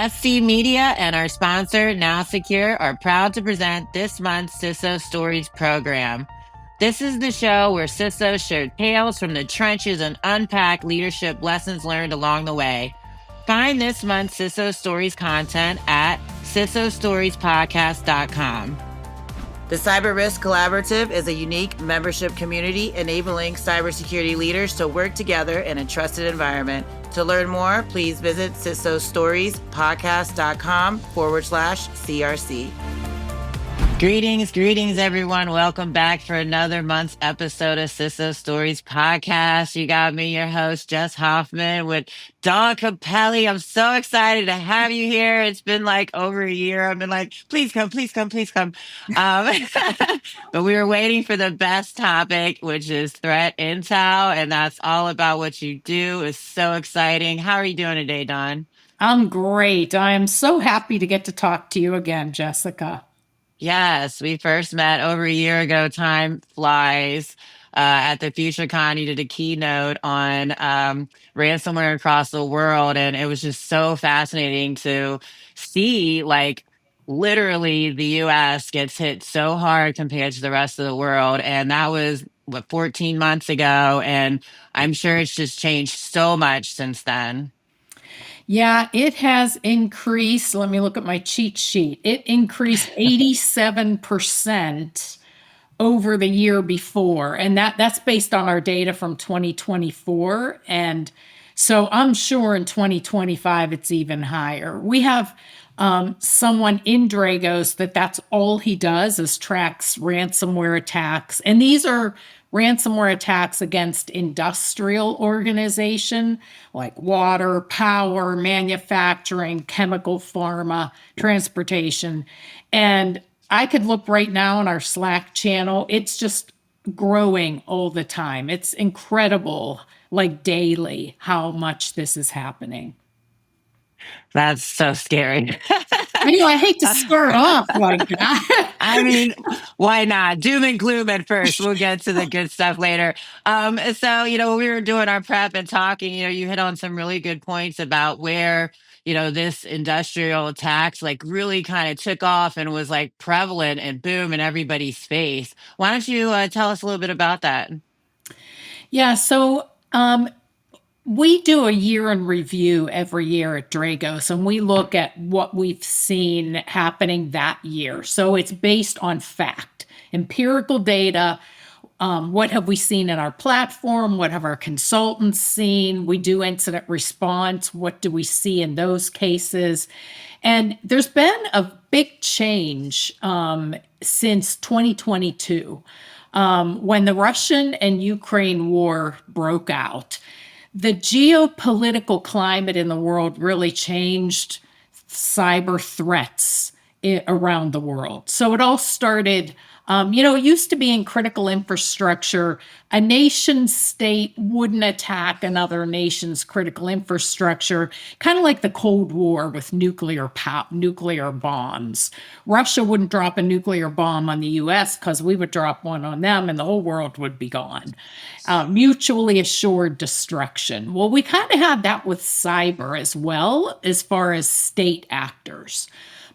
SC Media and our sponsor, Now Secure, are proud to present this month's CISO Stories program. This is the show where CISOs share tales from the trenches and unpack leadership lessons learned along the way. Find this month's CISO Stories content at CISOstoriespodcast.com. The Cyber Risk Collaborative is a unique membership community enabling cybersecurity leaders to work together in a trusted environment. To learn more, please visit CISOstoriespodcast.com/CRC. Greetings, everyone. Welcome back for another month's episode of CISO Stories Podcast. You got me, your host, Jess Hoffman, with Dawn Capelli. I'm so excited to have you here. It's been like over a year. I've been like, please come. But we were waiting for the best topic, which is threat intel, and that's all about what you do. It's so exciting. How are you doing today, Dawn? I'm great. I am so happy to get to talk to you again, Jessica. Yes, we first met over a year ago. Time flies. At the FutureCon, you did a keynote on ransomware across the world, and it was just so fascinating to see, like, literally the U.S. gets hit so hard compared to the rest of the world, and that was what 14 months ago, and I'm sure it's just changed so much since then. Yeah, it has increased. Let me look at my cheat sheet. It increased 87% over the year before. And that's based on our data from 2024. And so I'm sure in 2025 it's even higher. We have someone in Dragos that's all he does is tracks ransomware attacks. And these are ransomware attacks against industrial organization like water, power, manufacturing, chemical, pharma, transportation. And I could look right now in our Slack channel. It's just growing all the time. It's incredible, like daily, how much this is happening. That's so scary. I hate to start off like that. I mean, why not? Doom and gloom at first. We'll get to the good stuff later. So, when we were doing our prep and talking, you hit on some really good points about where, this industrial tax like really kind of took off and was like prevalent and boom in everybody's face. Why don't you tell us a little bit about that? Yeah, so we do a year in review every year at Dragos, and we look at what we've seen happening that year. So it's based on fact, empirical data. What have we seen in our platform? What have our consultants seen? We do incident response. What do we see in those cases? And there's been a big change since 2022 when the Russian and Ukraine war broke out. The geopolitical climate in the world really changed cyber threats around the world. So it all started, it used to be in critical infrastructure. A nation state wouldn't attack another nation's critical infrastructure, kind of like the Cold War with nuclear bombs. Russia wouldn't drop a nuclear bomb on the US because we would drop one on them and the whole world would be gone. Mutually assured destruction. Well, we kind of had that with cyber as well, as far as state actors.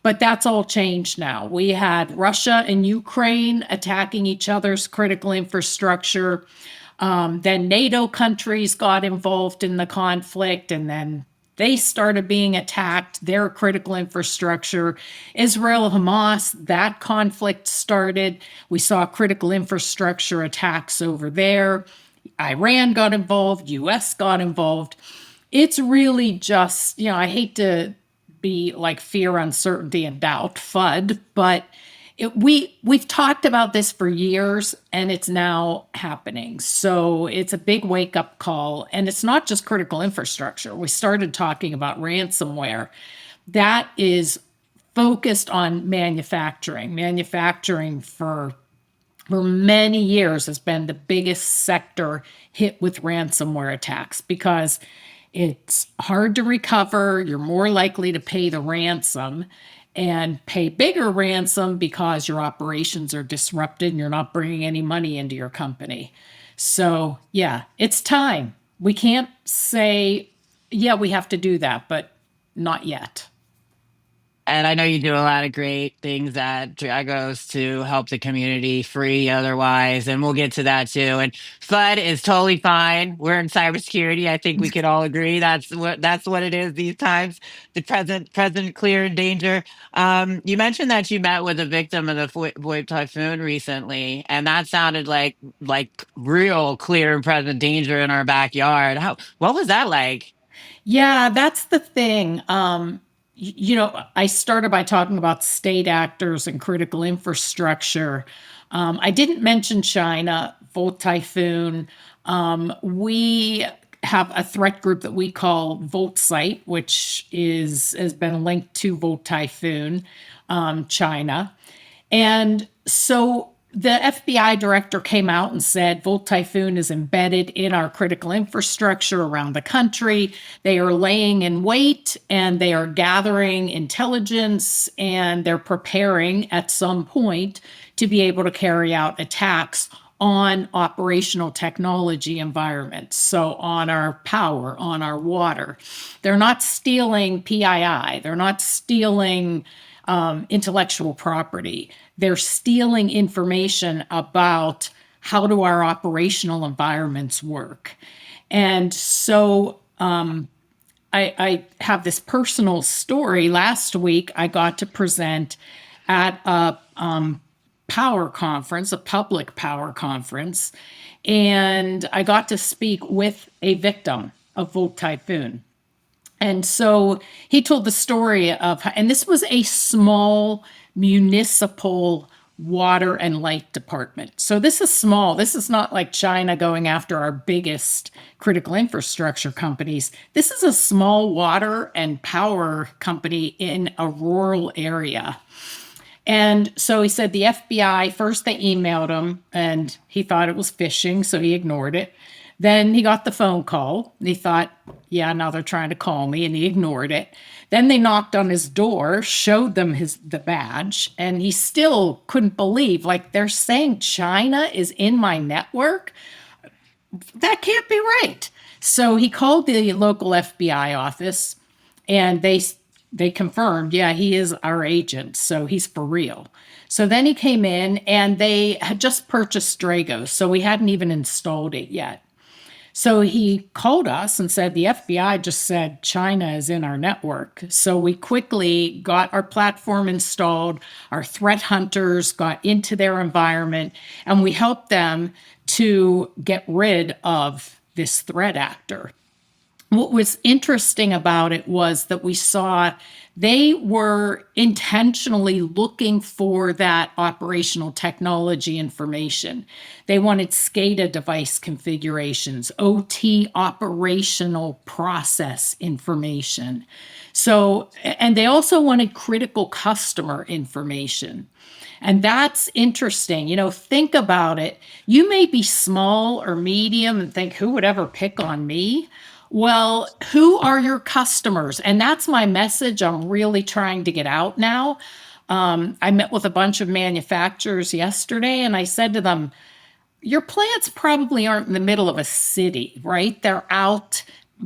But that's all changed now. We had Russia and Ukraine attacking each other's critical infrastructure. Then NATO countries got involved in the conflict, and then they started being attacked, their critical infrastructure. Israel, Hamas, that conflict started. We saw critical infrastructure attacks over there. Iran got involved, US got involved. It's really just, I hate to be like fear, uncertainty, and doubt, FUD, but we've talked about this for years and it's now happening. So it's a big wake-up call, and it's not just critical infrastructure. We started talking about ransomware. That is focused on manufacturing. Manufacturing for many years has been the biggest sector hit with ransomware attacks because it's hard to recover. You're more likely to pay the ransom and pay bigger ransom because your operations are disrupted and you're not bringing any money into your company. So, yeah, it's time. We can't say, yeah, we have to do that, but not yet. And I know you do a lot of great things at Dragos to help the community free otherwise, and we'll get to that too. And FUD is totally fine. We're in cybersecurity. I think we could all agree that's what it is these times. The present clear and danger. You mentioned that you met with a victim of the VoIP typhoon recently, and that sounded like real clear and present danger in our backyard. What was that like? Yeah, that's the thing. I started by talking about state actors and critical infrastructure. I didn't mention China, Volt Typhoon. We have a threat group that we call Volt Site, which has been linked to Volt Typhoon, China. And so the FBI director came out and said Volt Typhoon is embedded in our critical infrastructure around the country. They are laying in wait and they are gathering intelligence and they're preparing at some point to be able to carry out attacks on operational technology environments. So, on our power, on our water. They're not stealing PII, they're not stealing intellectual property. They're stealing information about how do our operational environments work. And so I have this personal story. Last week, I got to present at a power conference, a public power conference, and I got to speak with a victim of Volt Typhoon. And so he told the story of, and this was a small municipal water and light department. So this is small. This is not like China going after our biggest critical infrastructure companies. This is a small water and power company in a rural area. And so he said the FBI, first they emailed him and he thought it was phishing, so he ignored it. Then he got the phone call. And he thought, yeah, now they're trying to call me, and he ignored it. Then they knocked on his door, showed them the badge, and he still couldn't believe, like, they're saying China is in my network. That can't be right. So he called the local FBI office, and they confirmed, yeah, he is our agent, so he's for real. So then he came in, and they had just purchased Dragos, so we hadn't even installed it yet. So he called us and said, the FBI just said China is in our network. So we quickly got our platform installed, our threat hunters got into their environment, and we helped them to get rid of this threat actor. What was interesting about it was that we saw they were intentionally looking for that operational technology information. They wanted SCADA device configurations, OT operational process information. So, and they also wanted critical customer information. And that's interesting. Think about it. You may be small or medium and think, who would ever pick on me? Well, who are your customers? And that's my message I'm really trying to get out now. I met with a bunch of manufacturers yesterday and I said to them, your plants probably aren't in the middle of a city, right? They're out,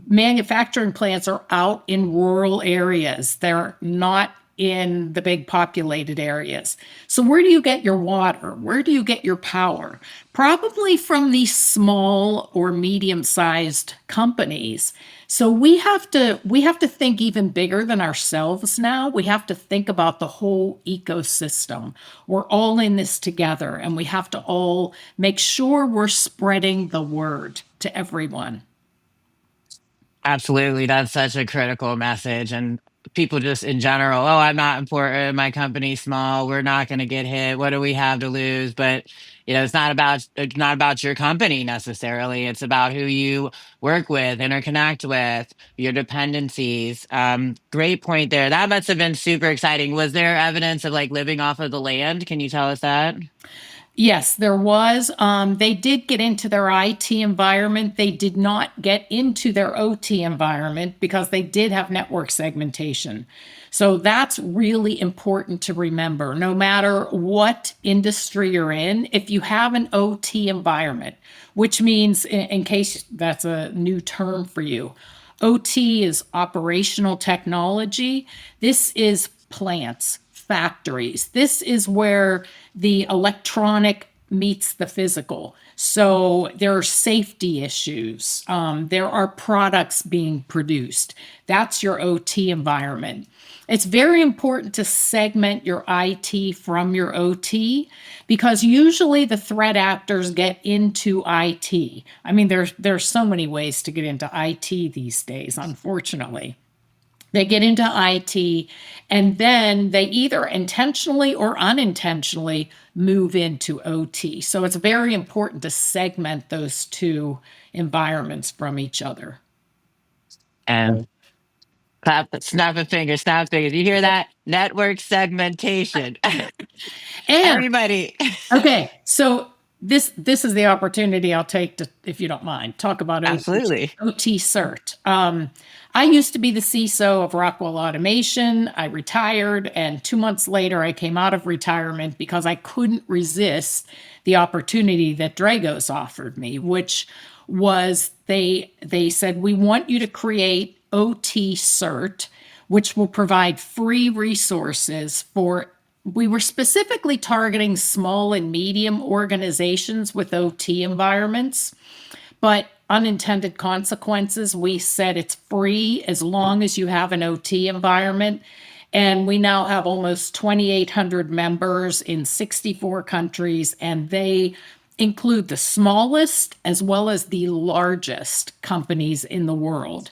manufacturing plants are out in rural areas. They're not in the big populated areas. So where do you get your water? Where do you get your power? Probably from these small or medium-sized companies. So we have to think even bigger than ourselves now. We have to think about the whole ecosystem. We're all in this together and we have to all make sure we're spreading the word to everyone. Absolutely. That's such a critical message. And people just in general, oh, I'm not important. My company's small. We're not going to get hit. What do we have to lose? But it's not about your company necessarily. It's about who you work with, interconnect with, your dependencies. Great point there. That must have been super exciting. Was there evidence of like living off of the land? Can you tell us that? Yes, there was. They did get into their IT environment. They did not get into their OT environment because they did have network segmentation. So that's really important to remember. No matter what industry you're in, if you have an OT environment, which means, in case that's a new term for you, OT is operational technology. This is plants, factories. This is where the electronic meets the physical. So there are safety issues. There are products being produced. That's your OT environment. It's very important to segment your IT from your OT because usually the threat actors get into IT. I mean, there's so many ways to get into IT these days, unfortunately. They get into IT and then they either intentionally or unintentionally move into OT. So it's very important to segment those two environments from each other. And snap a finger, snap fingers. You hear that? Network segmentation. And Everybody. okay, so this is the opportunity I'll take to, if you don't mind, talk about Absolutely. OT-CERT. I used to be the CISO of Rockwell Automation. I retired, and 2 months later, I came out of retirement because I couldn't resist the opportunity that Dragos offered me, which was they said, we want you to create OT-CERT, which will provide free resources for. We were specifically targeting small and medium organizations with OT environments, but unintended consequences, we said it's free as long as you have an OT environment. And we now have almost 2,800 members in 64 countries, and they include the smallest as well as the largest companies in the world.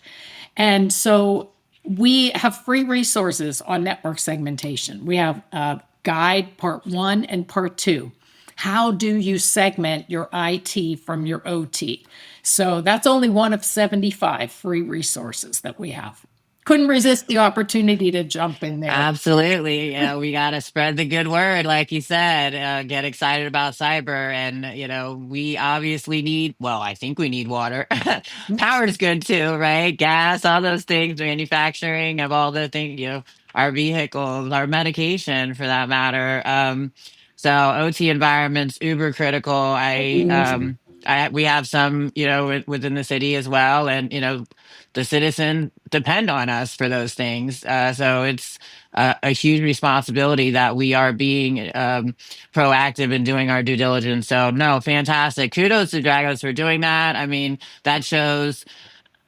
And so we have free resources on network segmentation. We have a guide, part 1 and part 2. How do you segment your IT from your OT? So that's only one of 75 free resources that we have. Couldn't resist the opportunity to jump in there. Absolutely. We got to spread the good word, like you said, get excited about cyber. And, we obviously need, well, I think we need water. Power is good too, right? Gas, all those things, manufacturing of all the things, our vehicles, our medication for that matter. So OT environments, uber critical. We have some, within the city as well. And, the citizen depend on us for those things. So it's a huge responsibility that we are being proactive in doing our due diligence. So no, fantastic. Kudos to Dragos for doing that. I mean, that shows.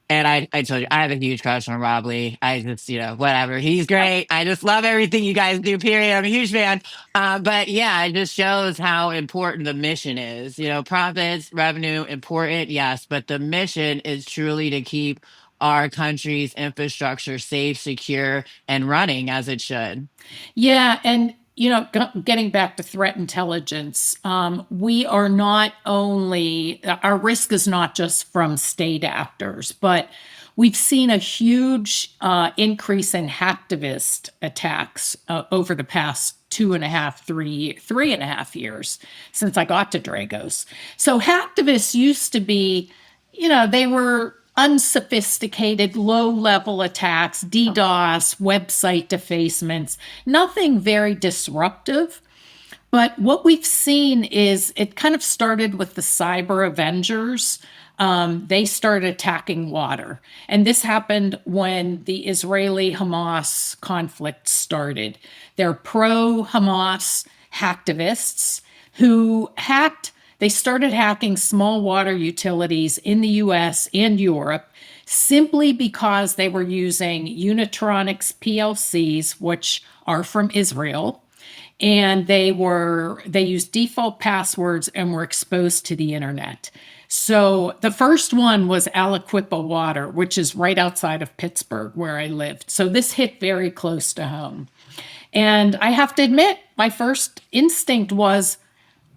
And I told you, I have a huge crush on Rob Lee. I just, whatever. He's great. I just love everything you guys do, period. I'm a huge fan. But yeah, it just shows how important the mission is. Profits, revenue, important, yes. But the mission is truly to keep our country's infrastructure safe, secure, and running as it should. Yeah, and getting back to threat intelligence, we are not only our risk is not just from state actors, but we've seen a huge increase in hacktivist attacks over the past 2.5, 3.5 years since I got to Dragos. So hacktivists used to be, they were unsophisticated, low level attacks, DDoS, website defacements, nothing very disruptive. But what we've seen is it kind of started with the cyber avengers. They started attacking water. And this happened when the Israeli Hamas conflict started. They're pro Hamas hacktivists who they started hacking small water utilities in the US and Europe simply because they were using Unitronics PLCs, which are from Israel, and they used default passwords and were exposed to the internet. So the first one was Aliquippa Water, which is right outside of Pittsburgh where I lived. So this hit very close to home. And I have to admit, my first instinct was,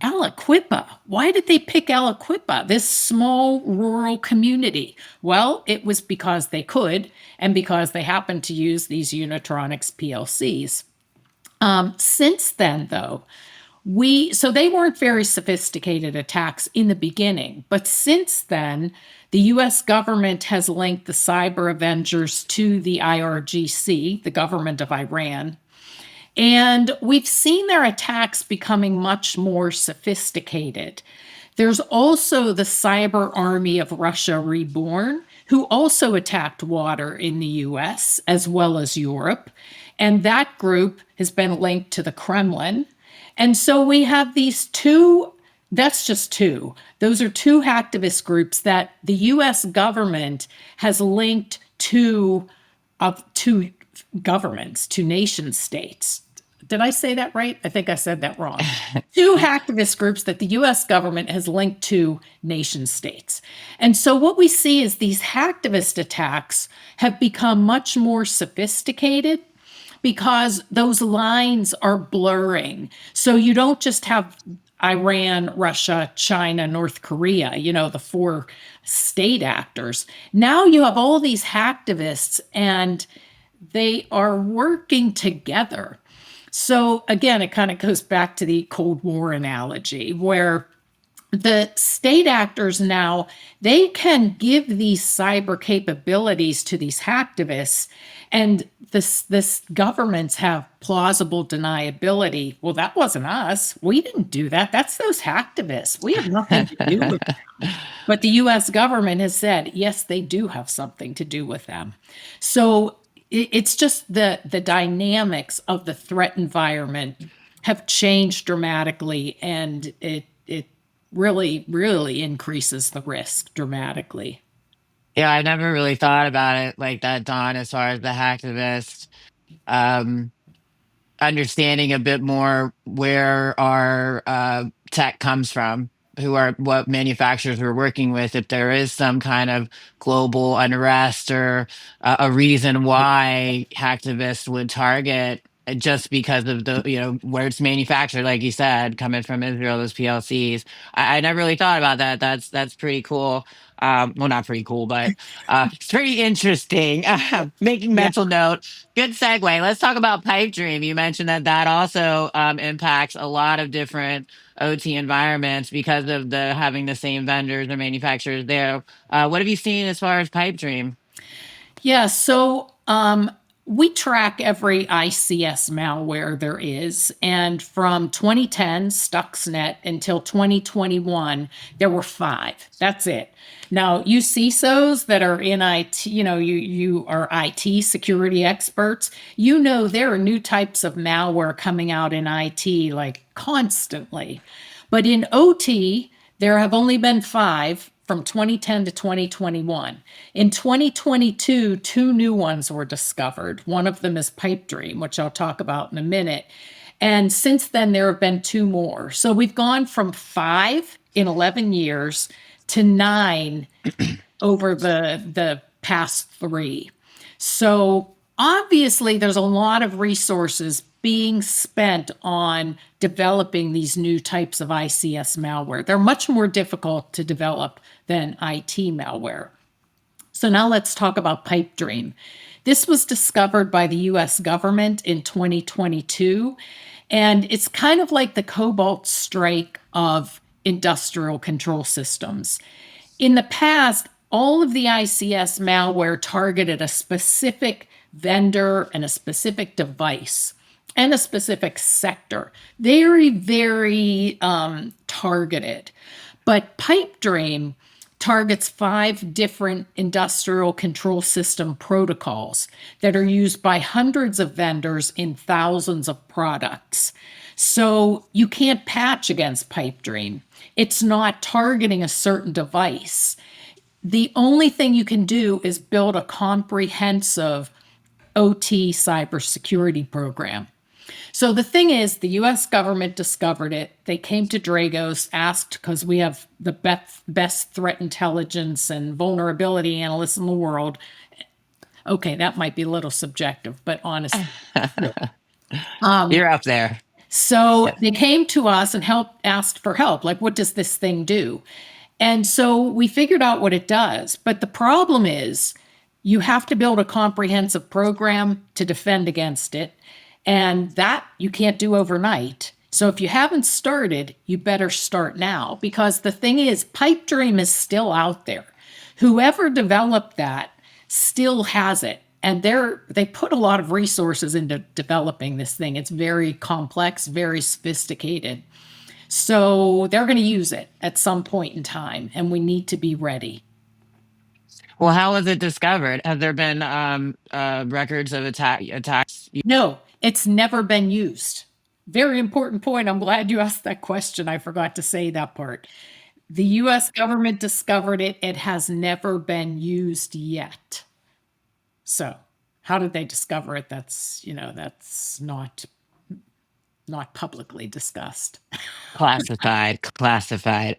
Aliquippa. Why did they pick Aliquippa, this small rural community? Well, it was because they could, and because they happened to use these Unitronics PLCs. Since then, though, so they weren't very sophisticated attacks in the beginning, but since then, the US government has linked the cyber avengers to the IRGC, the government of Iran. And we've seen their attacks becoming much more sophisticated. There's also the cyber army of Russia Reborn, who also attacked water in the US as well as Europe. And that group has been linked to the Kremlin. And so we have these two, that's just two. Those are two hacktivist groups that the US government has linked to two governments, to nation states. Did I say that right? I think I said that wrong. Two hacktivist groups that the US government has linked to nation states. And so what we see is these hacktivist attacks have become much more sophisticated because those lines are blurring. So you don't just have Iran, Russia, China, North Korea, the four state actors. Now you have all these hacktivists and they are working together. So again, it kind of goes back to the Cold War analogy where the state actors now, they can give these cyber capabilities to these hacktivists, and this governments have plausible deniability. Well, that wasn't us. We didn't do that. That's those hacktivists. We have nothing to do with that. But the US government has said, yes, they do have something to do with them. So it's just the dynamics of the threat environment have changed dramatically, and it really, really increases the risk dramatically. Yeah, I never really thought about it like that, Don, as far as the hacktivist. Um, Understanding a bit more where our tech comes from, who are what manufacturers we're working with, if there is some kind of global unrest or a reason why hacktivists would target just because of the where it's manufactured, like you said, coming from Israel, those PLCs. I never really thought about that. That's pretty cool. Well, not pretty cool, but it's pretty interesting. Making Yeah. mental note. Good segue. Let's talk about Pipe Dream. You mentioned that also impacts a lot of different OT environments because of the having the same vendors or manufacturers there. What have you seen as far as Pipe Dream? Yeah, so we track every ICS malware there is. And from 2010, Stuxnet, until 2021, there were 5. That's it. Now, you CISOs that are in IT, you are IT security experts, there are new types of malware coming out in IT like constantly. But in OT, there have only been 5 from 2010 to 2021. In 2022, 2 new ones were discovered. One of them is PipeDream, which I'll talk about in a minute. And since then, there have been 2 more. So we've gone from 5 in 11 years to 9 over the past 3. So obviously, there's a lot of resources being spent on developing these new types of ICS malware. They're much more difficult to develop than IT malware. So now let's talk about PipeDream. This was discovered by the US government in 2022, and it's kind of like the cobalt strike of industrial control systems. In the past, all of the ICS malware targeted a specific vendor and a specific device and a specific sector. Very, very targeted. But PipeDream targets 5 different industrial control system protocols that are used by hundreds of vendors in thousands of products. So you can't patch against PipeDream. It's not targeting a certain device. The only thing you can do is build a comprehensive OT cybersecurity program. So the thing is, the US government discovered it. They came to Dragos, asked, because we have the best threat intelligence and vulnerability analysts in the world. Okay, that might be a little subjective, but honestly. You're up there. So Yes. they came to us and asked for help. Like, what does this thing do? And so we figured out what it does. But the problem is you have to build a comprehensive program to defend against it. And that you can't do overnight. So if you haven't started, you better start now, because the thing is, PipeDream is still out there. Whoever developed that still has it. And they put a lot of resources into developing this thing. It's very complex, very sophisticated. So they're going to use it at some point in time, and we need to be ready. Well, how was it discovered? Have there been records of attacks? No, it's never been used. Very important point. I'm glad you asked that question. I forgot to say that part. The US government discovered it. It has never been used yet. So, how did they discover it? That's not publicly discussed. Classified.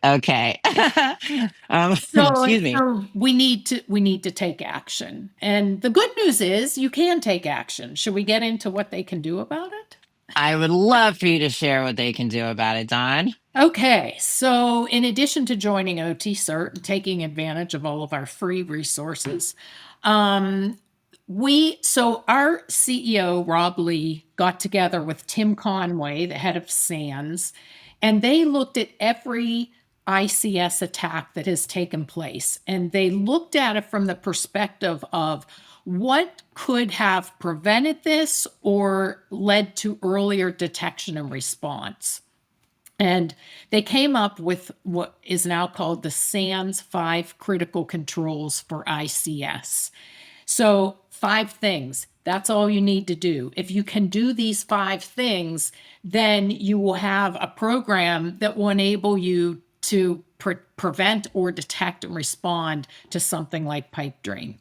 Okay. So, Excuse me. so we need to take action. And the good news is you can take action. Should we get into what they can do about it? I would love for you to share what they can do about it, Don. Okay, so in addition to joining OT-CERT and taking advantage of all of our free resources, um, our CEO Rob Lee got together with Tim Conway, the head of SANS, and they looked at every ICS attack that has taken place, and they looked at it from the perspective of what could have prevented this or led to earlier detection and response. And they came up with what is now called the SANS 5 critical controls for ICS. So, 5 things. That's all you need to do. If you can do these 5 things, then you will have a program that will enable you to prevent or detect and respond to something like PIPEDREAM.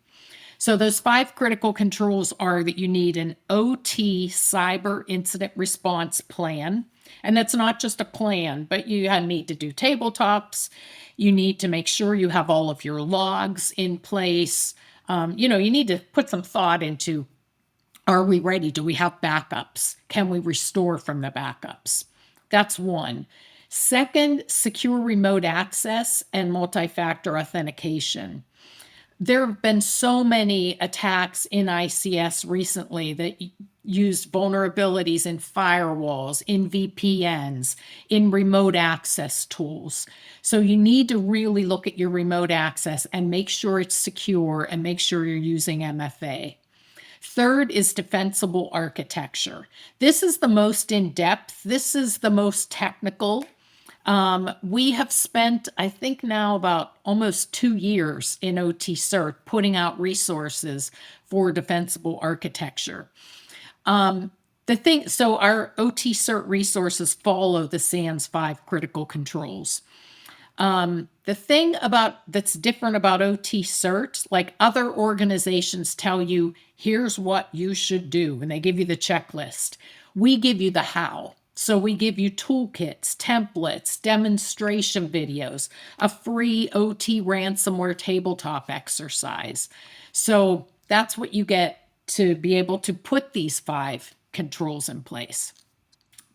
So those 5 critical controls are that you need an OT cyber incident response plan. And that's not just a plan, but you need to do tabletops. You need to make sure you have all of your logs in place. You need to put some thought into, are we ready? Do we have backups? Can we restore from the backups? That's one. Second, secure remote access and multi-factor authentication. There have been so many attacks in ICS recently that used vulnerabilities in firewalls, in VPNs, in remote access tools. So you need to really look at your remote access and make sure it's secure and make sure you're using MFA. Third is defensible architecture. This is the most in-depth. This is the most technical. We have spent, I think now about almost 2 years in OT-CERT putting out resources for defensible architecture. So our OT-CERT resources follow the SANS 5 critical controls. The thing that's different about OT-CERT, like other organizations tell you, here's what you should do, and they give you the checklist. We give you the how. So we give you toolkits, templates, demonstration videos, a free OT ransomware tabletop exercise. So that's what you get to be able to put these 5 controls in place.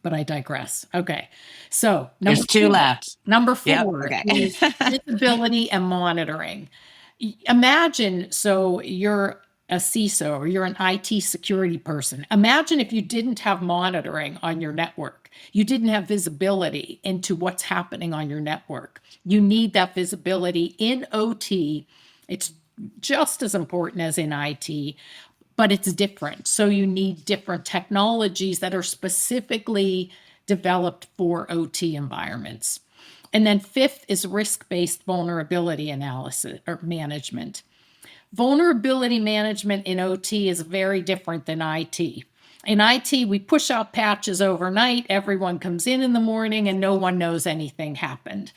But I digress. Okay. So There's 2 left. number Yep. 4 Okay. is visibility and monitoring. Imagine, so you're a CISO or you're an IT security person. Imagine if you didn't have monitoring on your network. You didn't have visibility into what's happening on your network. You need that visibility in OT. It's just as important as in IT, but it's different. So you need different technologies that are specifically developed for OT environments. And then 5th is risk-based vulnerability analysis or management. Vulnerability management in OT is very different than IT. In IT, we push out patches overnight, everyone comes in the morning, and no one knows anything happened.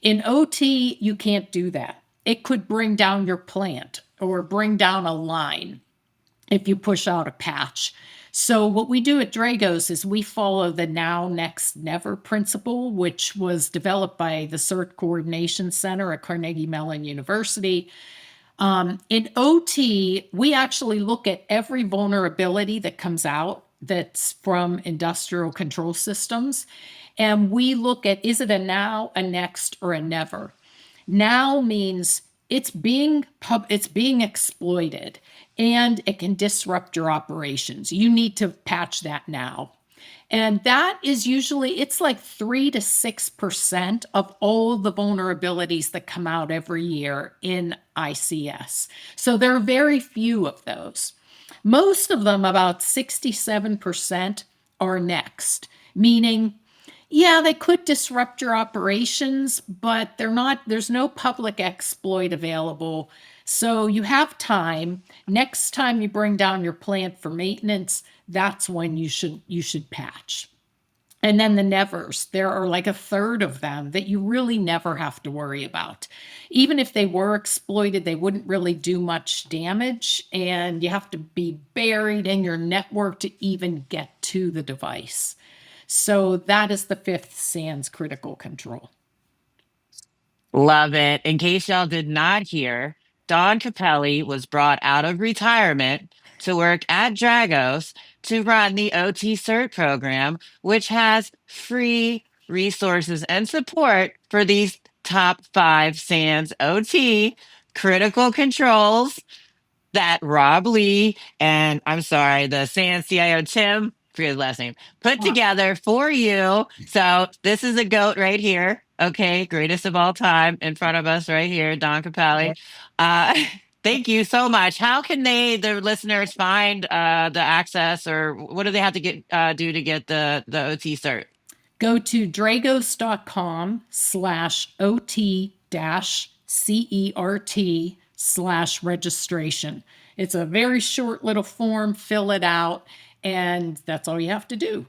In OT, you can't do that. It could bring down your plant or bring down a line if you push out a patch. So what we do at Dragos is we follow the now, next, never principle, which was developed by the CERT Coordination Center at Carnegie Mellon University. In OT, we actually look at every vulnerability that comes out that's from industrial control systems. And we look at, is it a now, a next, or a never? Now means it's being exploited and it can disrupt your operations. You need to patch that now. And that is usually, it's like 3 to 6% of all the vulnerabilities that come out every year in ICS. So there are very few of those. Most of them, about 67%, are next, meaning, yeah, they could disrupt your operations, but there's no public exploit available. So you have time. Next time you bring down your plant for maintenance, that's when you should patch. And then the nevers, there are like a third of them that you really never have to worry about. Even if they were exploited, they wouldn't really do much damage, and you have to be buried in your network to even get to the device. So that is the fifth SANS critical control. Love it. In case y'all did not hear, Don Capelli was brought out of retirement to work at Dragos to run the OT-CERT program, which has free resources and support for these top five SANS OT critical controls that Rob Lee and I'm sorry, the SANS CIO Tim, forget his last name, put together for you. So this is a goat right here. Okay, greatest of all time in front of us right here, Don Capelli. Uh, thank you so much. How can the listeners, find the access, or what do they have to do to get the OT cert? Go to dragos.com/OT-CERT/registration. It's a very short little form, fill it out, and that's all you have to do.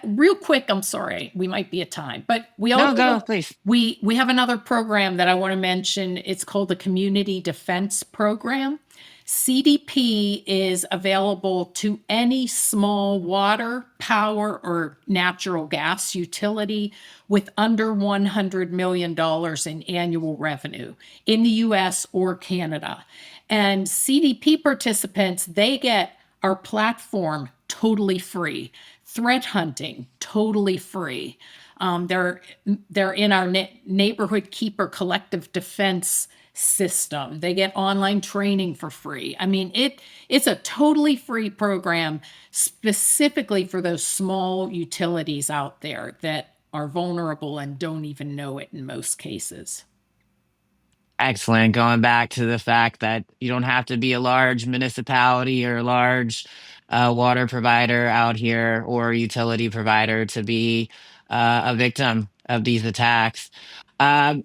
Real quick, I'm sorry, we might be at time, but we No, go, also please. we have another program that I want to mention. It's called the Community Defense Program. CDP is available to any small water, power, or natural gas utility with under $100 million in annual revenue in the US or Canada. And CDP participants, they get our platform totally free. Threat hunting, totally free. They're in our neighborhood keeper collective defense system. They get online training for free. I mean, it's a totally free program specifically for those small utilities out there that are vulnerable and don't even know it in most cases. Excellent. Going back to the fact that you don't have to be a large municipality or a large water provider out here or utility provider to be a victim of these attacks. I've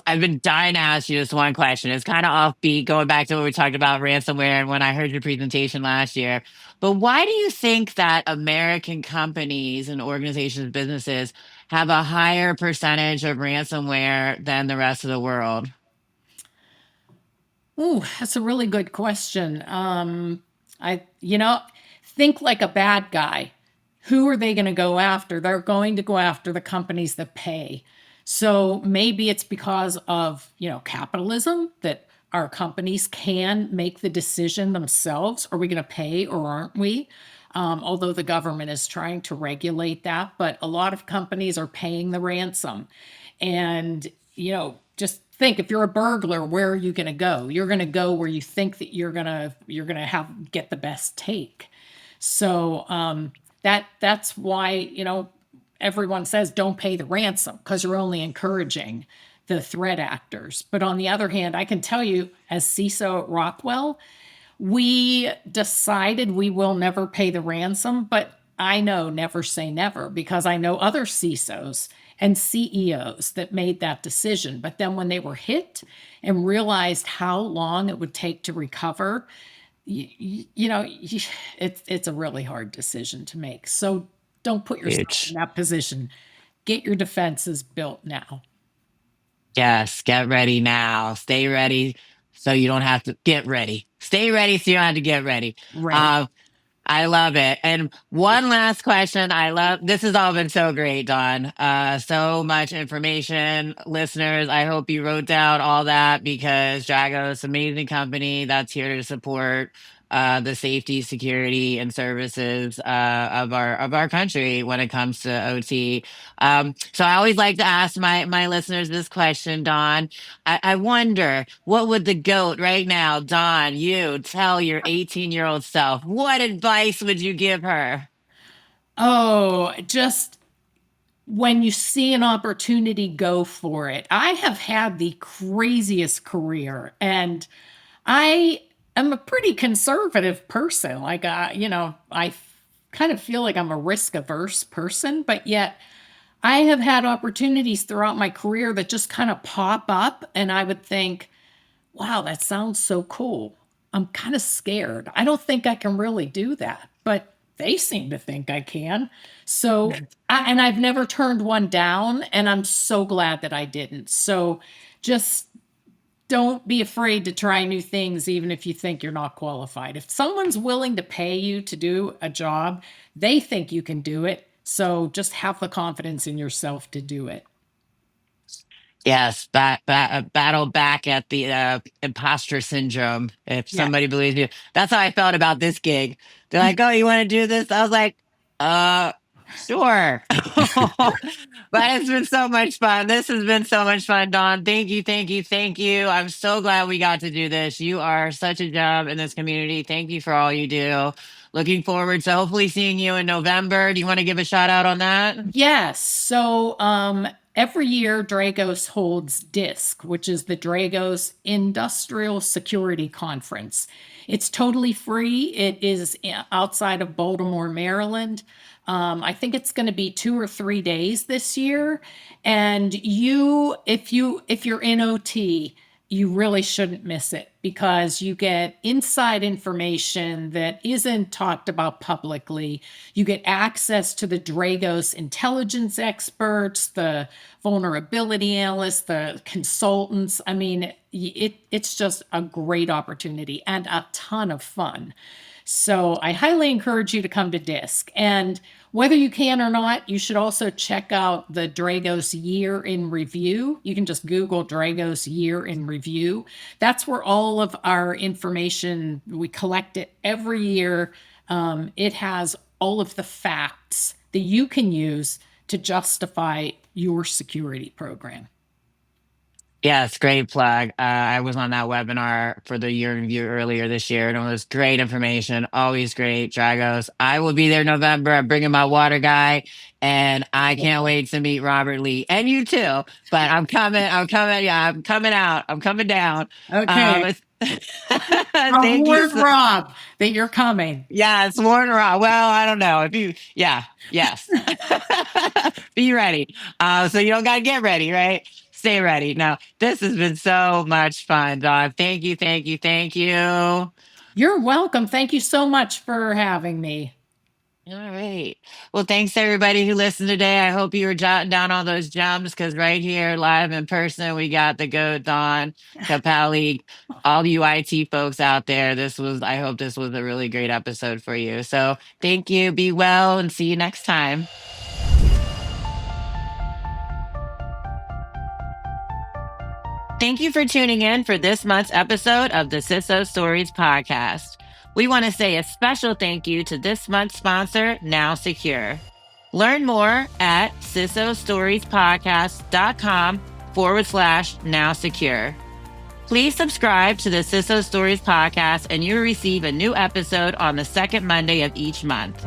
been dying to ask you this one question. It's kind of offbeat, going back to what we talked about ransomware and when I heard your presentation last year. But why do you think that American companies and organizations, businesses have a higher percentage of ransomware than the rest of the world? Ooh, that's a really good question. Think like a bad guy. Who are they going to go after? They're going to go after the companies that pay. So maybe it's because of, capitalism that our companies can make the decision themselves. Are we going to pay or aren't we? Although the government is trying to regulate that, but a lot of companies are paying the ransom. And, just think if you're a burglar, where are you going to go? You're going to go where you think that you're going to get the best take. So that's why everyone says don't pay the ransom, because you're only encouraging the threat actors. But on the other hand, I can tell you, as CISO at Rockwell, we decided we will never pay the ransom, but I know never say never, because I know other CISOs and CEOs that made that decision. But then when they were hit and realized how long it would take to recover, it's a really hard decision to make. So don't put yourself in Huge. that position. Get your defenses built now. Yes, get ready now. Stay ready so you don't have to get ready. Stay ready so you don't have to get ready. Right. Um, I love it. And one last question. I love this has all been so great, Don. So much information. Listeners, I hope you wrote down all that because Dragos, amazing company that's here to support the safety, security, and services of our country when it comes to OT. So I always like to ask my listeners this question, Don. I wonder, what would the GOAT right now, Don, you tell your 18-year-old self? What advice would you give her? Oh, just when you see an opportunity, go for it. I have had the craziest career, and I am a pretty conservative person. Like, I kind of feel like I'm a risk averse person, but yet I have had opportunities throughout my career that just kind of pop up, and I would think, Wow, that sounds so cool. I'm kind of scared. I don't think I can really do that, but they seem to think I can. So, and I've never turned one down, and I'm so glad that I didn't. So, just don't be afraid to try new things, even if you think you're not qualified. If someone's willing to pay you to do a job, they think you can do it. So, just have the confidence in yourself to do it. Yes, battle back at the imposter syndrome. If Yeah. somebody believes you, that's how I felt about this gig. They're like, "Oh, you want to do this?" I was like, sure." But it's been so much fun. This has been so much fun, Dawn. Thank you, thank you, thank you. I'm so glad we got to do this. You are such a gem in this community. Thank you for all you do. Looking forward to hopefully seeing you in November. Do you want to give a shout out on that? Yes. So every year, Dragos holds DISC, which is the Dragos Industrial Security Conference. It's totally free. It is outside of Baltimore, Maryland. I think it's going to be 2 or 3 days this year. And if you're in OT, you really shouldn't miss it because you get inside information that isn't talked about publicly. You get access to the Dragos intelligence experts, the vulnerability analysts, the consultants. I mean, it's just a great opportunity and a ton of fun. So I highly encourage you to come to DISC. And whether you can or not, you should also check out the Dragos Year in Review. You can just Google Dragos Year in Review. That's where all of our information, we collect it every year. It has all of the facts that you can use to justify your security program. Yes, great plug. I was on that webinar for the year review earlier this year, and it was great information. Always great, Dragos. I will be there November. I'm bringing my water guy, and I can't wait to meet Robert Lee and you too. But I'm coming. I'm coming. Yeah, I'm coming out. I'm coming down. Okay. I'll Thank you warn so. Rob that you're coming. Yeah, it's Warren Raw. Well, I don't know if you. Yeah, yes. Be ready. So you don't gotta get ready, right? Stay ready. Now, this has been so much fun, Dog. Thank you, thank you, thank you. All You're welcome. Thank you so much for having me. right. Well, thanks everybody who listened today. I hope you were jotting down all those gems because right here, live in person, we got the GOAT Dawn, Capelli, all you IT folks out there. I hope this was a really great episode for you. So thank you. Be well and see you next time. Thank you for tuning in for this month's episode of the CISO Stories podcast. We want to say a special thank you to this month's sponsor, Now Secure. Learn more at cissostoriespodcast.com/Now Secure. Please subscribe to the CISO Stories podcast and you'll receive a new episode on the second Monday of each month.